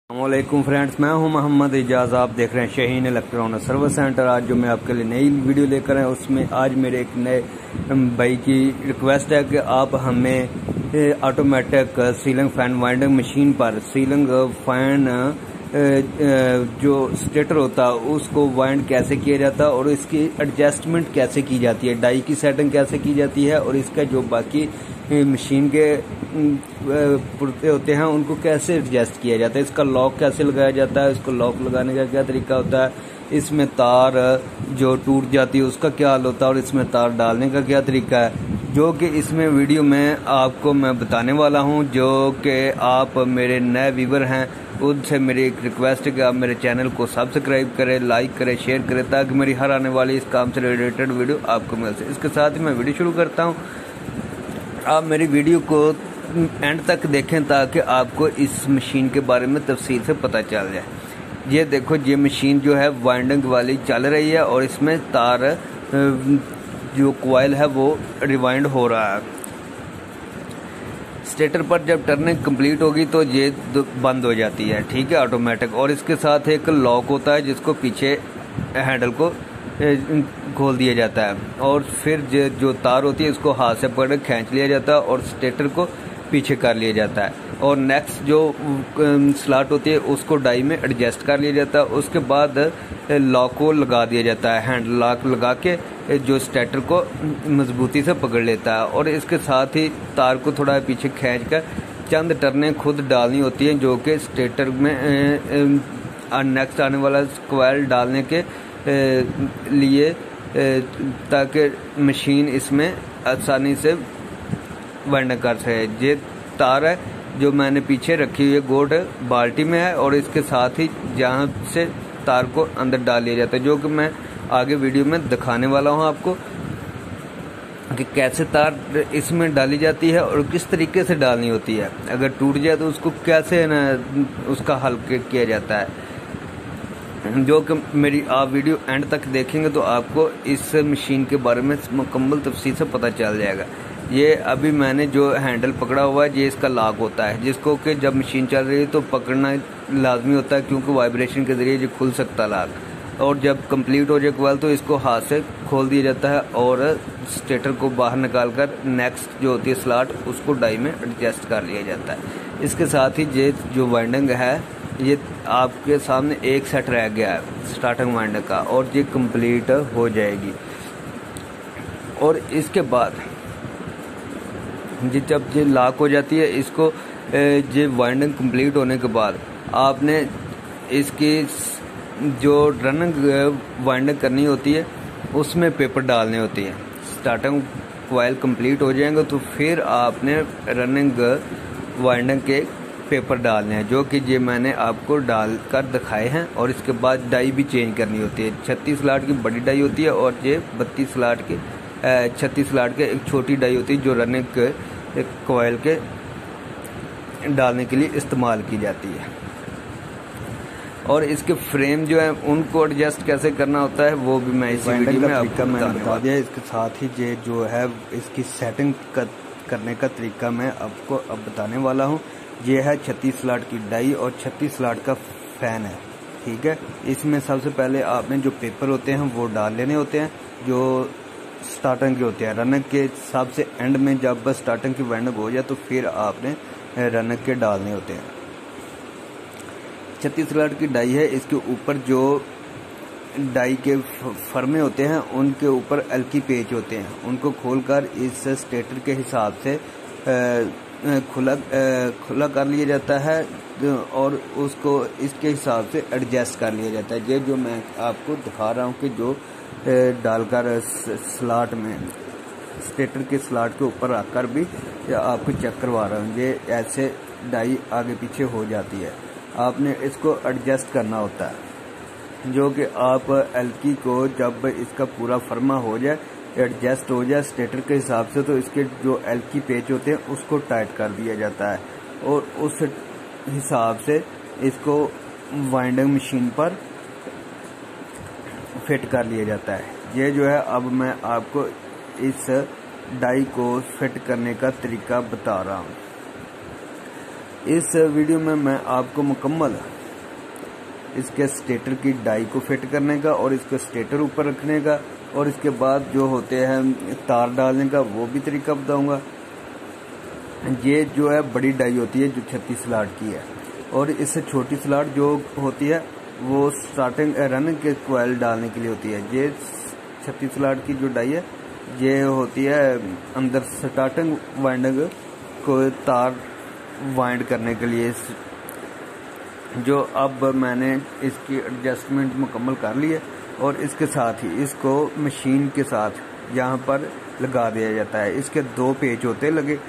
अस्सलामुअलैकुम फ्रेंड्स, मैं हूं मोहम्मद इजाज़। आप देख रहे हैं शाहीन इलेक्ट्रॉनिक सर्विस सेंटर। आज जो मैं आपके लिए नई वीडियो लेकर आया उसमें आज मेरे एक नए भाई की रिक्वेस्ट है कि आप हमें automatic ceiling fan winding machine पर सीलिंग फैन जो स्टेटर होता है उसको वाइंड कैसे किया जाता है और इसकी एडजस्टमेंट कैसे की जाती है, डाई की सेटिंग कैसे की जाती है और इसका जो बाकी मशीन के पुर्ते होते हैं उनको कैसे एडजस्ट किया जाता है, इसका लॉक कैसे लगाया जाता है, इसको लॉक लगाने का क्या तरीका होता है, इसमें तार जो टूट जाती है उसका क्या हाल होता है और इसमें तार डालने का क्या तरीका है, जो कि इसमें वीडियो में आपको मैं बताने वाला हूं। जो कि आप मेरे नए व्यूवर हैं उनसे मेरी एक रिक्वेस्ट है कि आप मेरे चैनल को सब्सक्राइब करें, लाइक करें, शेयर करें ताकि मेरी हर आने वाली इस काम से रिलेटेड वीडियो आपको मिल सके। इसके साथ ही मैं वीडियो शुरू करता हूं। आप मेरी वीडियो को एंड तक देखें ताकि आपको इस मशीन के बारे में तफसील से पता चल जाए। ये देखो, ये मशीन जो है वाइंडिंग वाली चल रही है और इसमें तार जो कॉइल है वो रिवाइंड हो रहा है। स्टेटर पर जब टर्निंग कंप्लीट होगी तो ये बंद हो जाती है, ठीक है, ऑटोमेटिक। और इसके साथ एक लॉक होता है जिसको पीछे हैंडल को खोल दिया जाता है और फिर जो तार होती है इसको हाथ से पकड़ खींच लिया जाता है और स्टेटर को पीछे कर लिया जाता है और नेक्स्ट जो स्लॉट होती है उसको डाई में एडजस्ट कर लिया जाता है। उसके बाद लॉक को लगा दिया जाता है, हैंड लॉक लगा के जो स्टेटर को मजबूती से पकड़ लेता है और इसके साथ ही तार को थोड़ा पीछे खींच कर चंद टर्नें खुद डालनी होती हैं जो कि स्टेटर में नेक्स्ट आने वाला कॉइल डालने के लिए ताकि मशीन इसमें आसानी से वाइंड कर सके। ये तार है जो मैंने पीछे रखी हुई है गोट बाल्टी में है और इसके साथ ही जहाँ से तार को अंदर डाल लिया जाता है, जो कि मैं आगे वीडियो में दिखाने वाला हूँ आपको कि कैसे तार इसमें डाली जाती है और किस तरीके से डालनी होती है। अगर टूट जाए तो उसको कैसे उसका हल किया जाता है, जो कि मेरी आप वीडियो एंड तक देखेंगे तो आपको इस मशीन के बारे में मुकम्मल तफसील से पता चल जाएगा। ये अभी मैंने जो हैंडल पकड़ा हुआ है ये इसका लॉक होता है जिसको कि जब मशीन चल रही है तो पकड़ना लाजमी होता है क्योंकि वाइब्रेशन के ज़रिए ये खुल सकता है लॉक। और जब कंप्लीट हो जाए कॉइल तो इसको हाथ से खोल दिया जाता है और स्टेटर को बाहर निकाल कर नेक्स्ट जो होती है स्लॉट उसको डाई में एडजस्ट कर लिया जाता है। इसके साथ ही ये जो वाइंडिंग है ये आपके सामने एक सेट रह गया है स्टार्टिंग वाइंडिंग का और ये कंप्लीट हो जाएगी। और इसके बाद जब ये लॉक हो जाती है इसको ये वाइंडिंग कंप्लीट होने के बाद आपने इसकी जो रनिंग वाइंडिंग करनी होती है उसमें पेपर डालने होती है। स्टार्टिंग कॉइल कंप्लीट हो जाएंगे तो फिर आपने रनिंग वाइंडिंग के पेपर डालने हैं, जो कि ये मैंने आपको डाल कर दिखाए हैं। और इसके बाद डाई भी चेंज करनी होती है। 36 स्लॉट की बड़ी डाई होती है और ये 32 स्लॉट की 36 स्लॉट के एक छोटी डाई होती है जो रनिंग कॉइल के डालने के लिए इस्तेमाल की जाती है। और इसके फ्रेम जो है उनको एडजस्ट कैसे करना होता है वो भी मैं इस वीडियो में आपको बता दिया। इसके साथ ही ये जो है इसकी सेटिंग करने का तरीका मैं आपको अब बताने वाला हूँ। ये है 36 स्लॉट की डाई और 36 स्लॉट का फैन है, ठीक है। इसमें सबसे पहले आपने जो पेपर होते हैं वो डाल लेने होते हैं जो स्टार्टिंग के होते हैं। रनर के सबसे एंड में जब स्टार्टिंग की वाइंडिंग हो जाए तो फिर आपने रनर के डालने होते हैं। 36 स्लॉट की डाई है, इसके ऊपर जो डाई के फर्मे होते हैं उनके ऊपर एल्की पेच होते हैं, उनको खोलकर इस स्टेटर के हिसाब से खुला कर लिया जाता है और उसको इसके हिसाब से एडजस्ट कर लिया जाता है। ये जो मैं आपको दिखा रहा हूँ कि जो डालकर स्लॉट में स्टेटर के स्लॉट के ऊपर रखकर भी आपको चेक करवा रहा हूँ, ये ऐसे डाई आगे पीछे हो जाती है। आपने इसको एडजस्ट करना होता है, जो कि आप एल्की को जब इसका पूरा फर्मा हो जाए एडजस्ट हो जाए स्टेटर के हिसाब से तो इसके जो एल्की पेच होते हैं उसको टाइट कर दिया जाता है और उस हिसाब से इसको वाइंडिंग मशीन पर फिट कर लिया जाता है। ये जो है अब मैं आपको इस डाई को फिट करने का तरीका बता रहा हूँ। इस वीडियो में मैं आपको मुकम्मल इसके स्टेटर की डाई को फिट करने का और इसके स्टेटर ऊपर रखने का और इसके बाद जो होते हैं तार डालने का वो भी तरीका बताऊंगा। ये जो है बड़ी डाई होती है जो 36 स्लॉट की है, और इससे छोटी स्लॉट जो होती है वो स्टार्टिंग रन के कोयल डालने के लिए होती है। ये 36 स्लॉट की जो डाई है ये होती है अंदर स्टार्टिंग वाइंडिंग को तार वाइंड करने के लिए। जो अब मैंने इसकी एडजस्टमेंट मुकम्मल कर ली है और इसके साथ ही इसको मशीन के साथ यहाँ पर लगा दिया जाता है। इसके 2 पेच होते हैं लगे,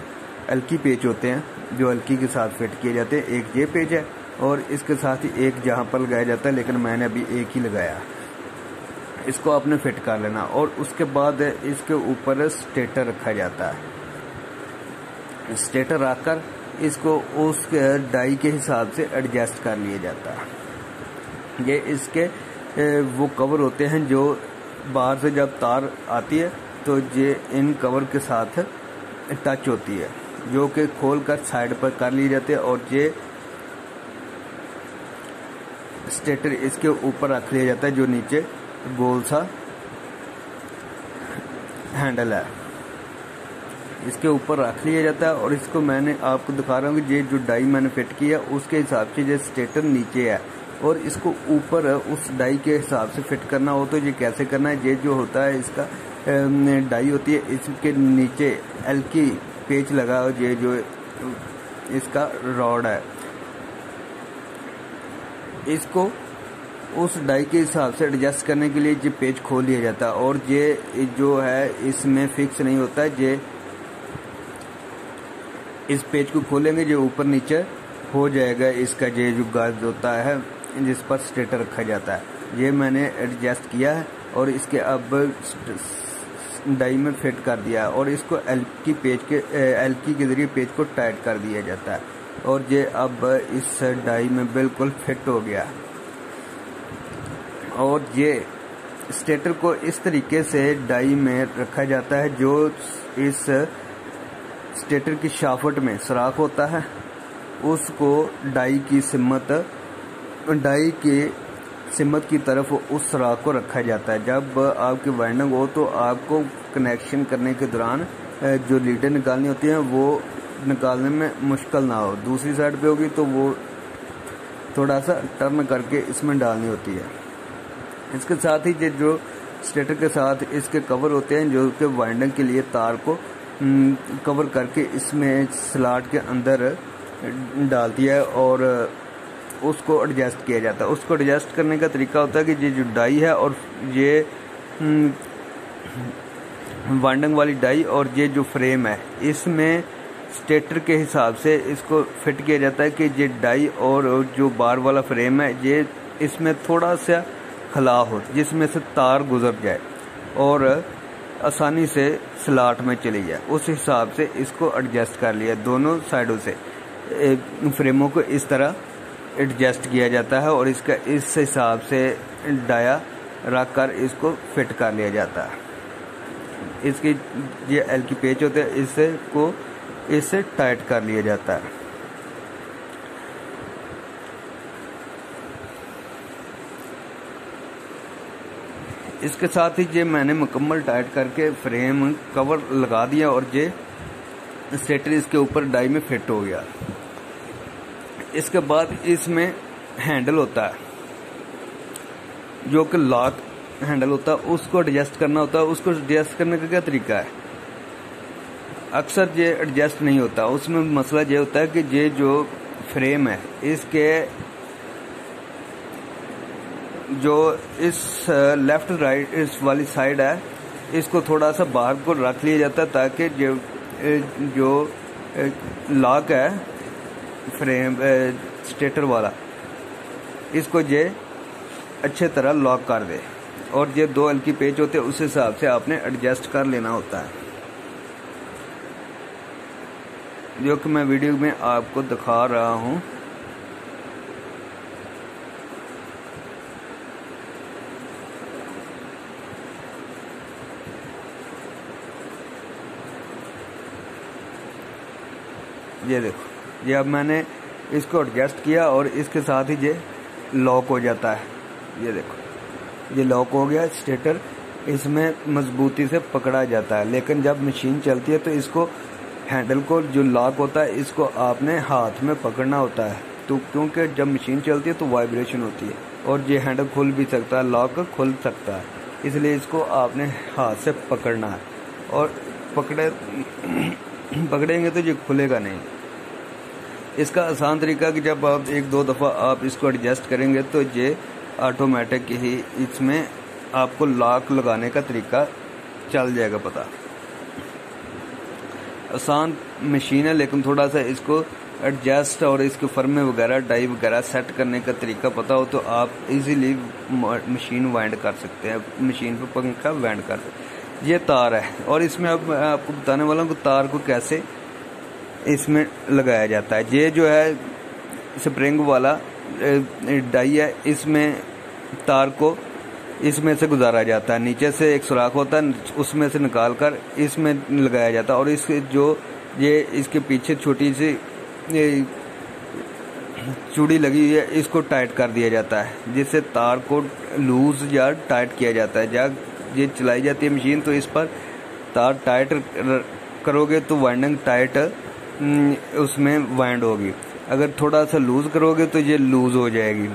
हल्की पेच होते हैं जो हल्की के साथ फिट किए जाते हैं। एक ये पेच है और इसके साथ ही एक जहाँ पर लगाया जाता है, लेकिन मैंने अभी एक ही लगाया। इसको आपने फिट कर लेना और उसके बाद इसके ऊपर स्टेटर रखा जाता है। स्टेटर रखकर इसको उस डाई के हिसाब से एडजस्ट कर लिया जाता है। ये इसके वो कवर होते हैं जो बाहर से जब तार आती है तो ये इन कवर के साथ टच होती है, जो कि खोल कर साइड पर कर लिए जाते हैं और ये स्टेटर इसके ऊपर रख लिया जाता है जो नीचे गोल सा हैंडल है, इसके ऊपर रख लिया जाता है। और इसको मैंने आपको दिखा रहा हूँ कि ये जो डाई मैंने फिट किया उसके हिसाब से ये स्टेटर नीचे है और इसको ऊपर उस डाई के हिसाब से फिट करना हो तो ये कैसे करना है। ये जो होता है इसका डाई होती है, इसके नीचे हल्की पेच लगा हो, ये जो इसका रॉड है इसको उस डाई के हिसाब से एडजस्ट करने के लिए ये पेच खोल लिया जाता है और ये जो है इसमें फिक्स नहीं होता है। ये इस पेज को खोलेंगे जो ऊपर नीचे हो जाएगा इसका ये जो गाज होता है जिस पर स्टेटर रखा जाता है। ये मैंने एडजस्ट किया है और इसके अब डाई में फिट कर दिया है और इसको एल्की के जरिए पेज को टाइट कर दिया जाता है और ये अब इस डाई में बिल्कुल फिट हो गया। और ये स्टेटर को इस तरीके से डाई में रखा जाता है जो इस स्टेटर की शाफ्ट में सुराख होता है उसको डाई की सिमत की तरफ उस सुराख को रखा जाता है। जब आपकी वाइंडिंग हो तो आपको कनेक्शन करने के दौरान जो लीडें निकालनी होती हैं वो निकालने में मुश्किल ना हो। दूसरी साइड पे होगी तो वो थोड़ा सा टर्न करके इसमें डालनी होती है। इसके साथ ही जो स्टेटर के साथ इसके कवर होते हैं जो कि वाइंडिंग के लिए तार को कवर करके इसमें स्लॉट के अंदर डालती है और उसको एडजस्ट किया जाता है। उसको एडजस्ट करने का तरीका होता है कि ये जो डाई है और ये वाइंडिंग वाली डाई और ये जो फ्रेम है इसमें स्टेटर के हिसाब से इसको फिट किया जाता है कि ये डाई और जो बार वाला फ्रेम है ये इसमें थोड़ा सा खला हो जिसमें से तार गुजर जाए और आसानी से स्लॉट में चली जाए। उस हिसाब से इसको एडजस्ट कर लिया। दोनों साइडों से फ्रेमों को इस तरह एडजस्ट किया जाता है और इसका इस हिसाब से डाया रख कर इसको फिट कर लिया जाता है। इसकी ये हल्की पेच होते हैं इससे टाइट कर लिया जाता है। इसके साथ ही ये मैंने मुकम्मल टाइट करके फ्रेम कवर लगा दिया और ये स्टेटर इसके ऊपर डाई में फिट हो गया। इसके बाद इसमें हैंडल होता है जो कि लॉक हैंडल होता है, उसको एडजस्ट करना होता है। उसको एडजस्ट करने का क्या तरीका है, अक्सर ये एडजस्ट नहीं होता। उसमें मसला ये होता है कि ये जो फ्रेम है इसके जो इस लेफ्ट राइट इस वाली साइड है इसको थोड़ा सा बाहर को रख लिया जाता है ताकि जो लॉक है फ्रेम स्टेटर वाला इसको ये अच्छे तरह लॉक कर दे। और ये 2 हल्की पेच होते हैं उस हिसाब से आपने एडजस्ट कर लेना होता है, जो कि मैं वीडियो में आपको दिखा रहा हूँ। ये देखो, ये अब मैंने इसको एडजस्ट किया और इसके साथ ही ये लॉक हो जाता है। ये देखो ये लॉक हो गया। स्टेटर इसमें मजबूती से पकड़ा जाता है, लेकिन जब मशीन चलती है तो इसको हैंडल को जो लॉक होता है इसको आपने हाथ में पकड़ना होता है, तो क्योंकि जब मशीन चलती है तो वाइब्रेशन होती है और ये हैंडल खुल भी सकता है, लॉक खुल सकता है, इसलिए इसको आपने हाथ से पकड़ना है और पकड़ेंगे तो ये खुलेगा नहीं। इसका आसान तरीका कि जब आप एक दो दफ़ा आप इसको एडजस्ट करेंगे तो ये ऑटोमेटिक ही इसमें आपको लॉक लगाने का तरीका चल जाएगा पता। आसान मशीन है, लेकिन थोड़ा सा इसको एडजस्ट और इसके फर्मे वगैरह डाई वगैरह सेट करने का तरीका पता हो तो आप इजीली मशीन वाइंड कर सकते हैं, मशीन पर पंखा वाइंड कर सकते हैं। ये तार है और इसमें अब मैं आपको बताने वाला हूँ कि तार को कैसे इसमें लगाया जाता है। ये जो है स्प्रिंग वाला डाई है, इसमें तार को इसमें से गुजारा जाता है, नीचे से एक सुराख होता है उसमें से निकाल कर इसमें लगाया जाता है और इसके जो ये इसके पीछे छोटी सी चूड़ी लगी हुई है इसको टाइट कर दिया जाता है, जिससे तार को लूज या टाइट किया जाता है। जब ये चलाई जाती है मशीन तो इस पर तार टाइट करोगे तो वाइंडिंग टाइट उसमें वाइंड होगी, अगर थोड़ा सा लूज करोगे तो ये लूज हो जाएगी।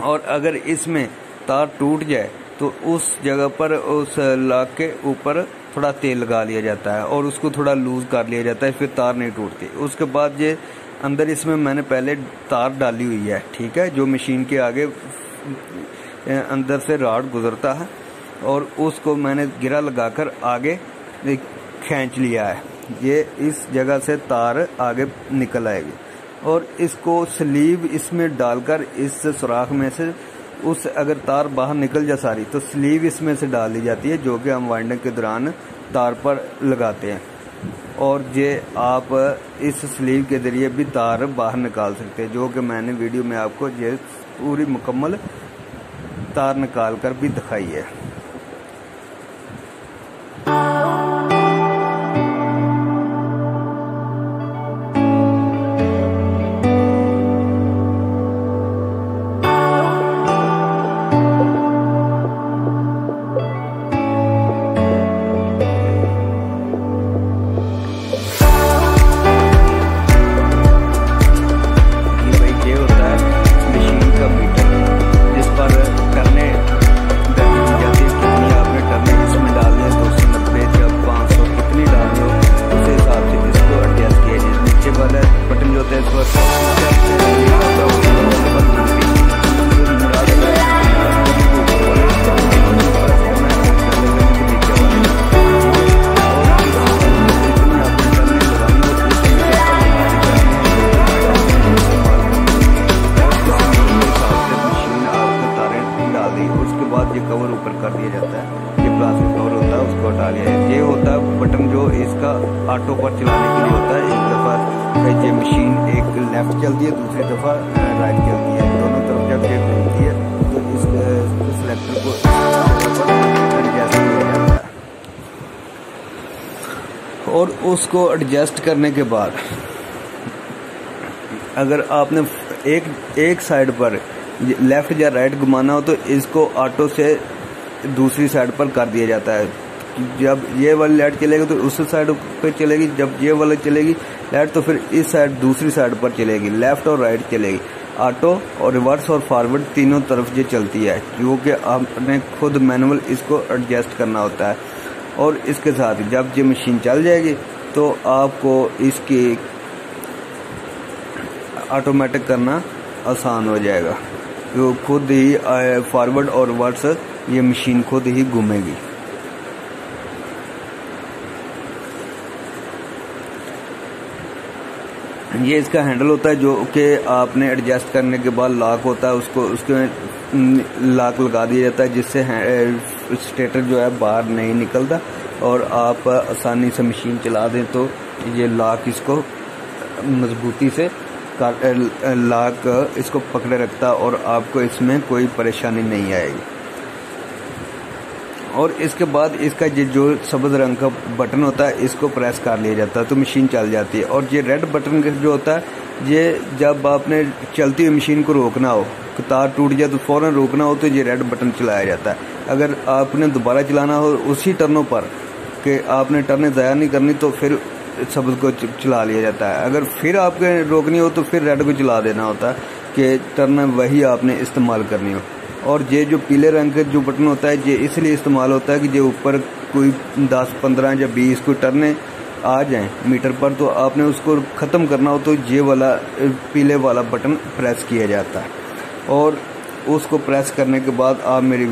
और अगर इसमें तार टूट जाए तो उस जगह पर उस लॉक के ऊपर थोड़ा तेल लगा लिया जाता है और उसको थोड़ा लूज कर लिया जाता है, फिर तार नहीं टूटती। उसके बाद ये अंदर इसमें मैंने पहले तार डाली हुई है, ठीक है, जो मशीन के आगे अंदर से रॉड गुजरता है और उसको मैंने गिरा लगाकर आगे खींच लिया है। ये इस जगह से तार आगे निकल आएगी और इसको स्लीव इसमें डालकर इस सुराख में से उस अगर तार बाहर निकल जा सारी तो स्लीव इसमें से डाल दी जाती है, जो कि हम वाइंडिंग के दौरान तार पर लगाते हैं और ये आप इस स्लीव के जरिए भी तार बाहर निकाल सकते हैं, जो कि मैंने वीडियो में आपको ये पूरी मुकम्मल तार निकाल कर भी दिखाई है। ये कवर ऊपर कर दिया जाता है, ये प्लास्टिक कवर होता है उसको हटा लिया जाता है। ये होता है बटन जो इसका ऑटो पर चलाने के लिए होता है। एक दफ़ा ये मशीन एक लेफ्ट चलती है, दूसरी दफ़ा राइट चलती है, दोनों तरफ जब ये घूमती है तो इस सिलेक्टर को एडजस्ट किया जाता है और उसको एडजस्ट करने के बाद अगर आपने एक साइड पर लेफ्ट या राइट घुमाना हो तो इसको ऑटो से दूसरी साइड पर कर दिया जाता है। जब ये वाली लाइट चलेगी तो उस साइड पर चलेगी, जब ये वाली चलेगी लाइट तो फिर इस साइड दूसरी साइड पर चलेगी, लेफ्ट और राइट चलेगी। ऑटो और रिवर्स और फॉरवर्ड तीनों तरफ ये चलती है, क्योंकि आपने खुद मैनुअल इसको एडजस्ट करना होता है। और इसके साथ जब ये मशीन चल जाएगी तो आपको इसकी ऑटोमेटिक करना आसान हो जाएगा, जो खुद ही फॉरवर्ड और रिवर्स ये मशीन खुद ही घूमेगी। ये इसका हैंडल होता है जो कि आपने एडजस्ट करने के बाद लॉक होता है, उसको उसके लॉक लगा दिया जाता है, जिससे स्टेटर जो है बाहर नहीं निकलता और आप आसानी से मशीन चला दें तो ये लॉक इसको मजबूती से लॉक इसको पकड़े रखता और आपको इसमें कोई परेशानी नहीं आएगी। और इसके बाद इसका ये जो सब्ज़ रंग का बटन होता है इसको प्रेस कर लिया जाता है तो मशीन चल जाती है। और ये रेड बटन जो होता है ये जब आपने चलती हुई मशीन को रोकना हो, तार टूट जाए तो फ़ौरन रोकना हो तो ये रेड बटन चलाया जाता है। अगर आपने दोबारा चलाना हो उसी टर्नों पर कि आपने टर्नें ज़ाया नहीं करनी तो फिर सब्ज़ को चला लिया जाता है। अगर फिर आपके रोकनी हो तो फिर रेड को चला देना होता है कि टर्न वही आपने इस्तेमाल करनी हो। और ये जो पीले रंग का जो बटन होता है ये इसलिए इस्तेमाल होता है कि जो ऊपर कोई 10, 15 या 20 कोई टर्नें आ जाएं मीटर पर तो आपने उसको ख़त्म करना हो तो ये वाला पीले वाला बटन प्रेस किया जाता है। और उसको प्रेस करने के बाद आप मेरी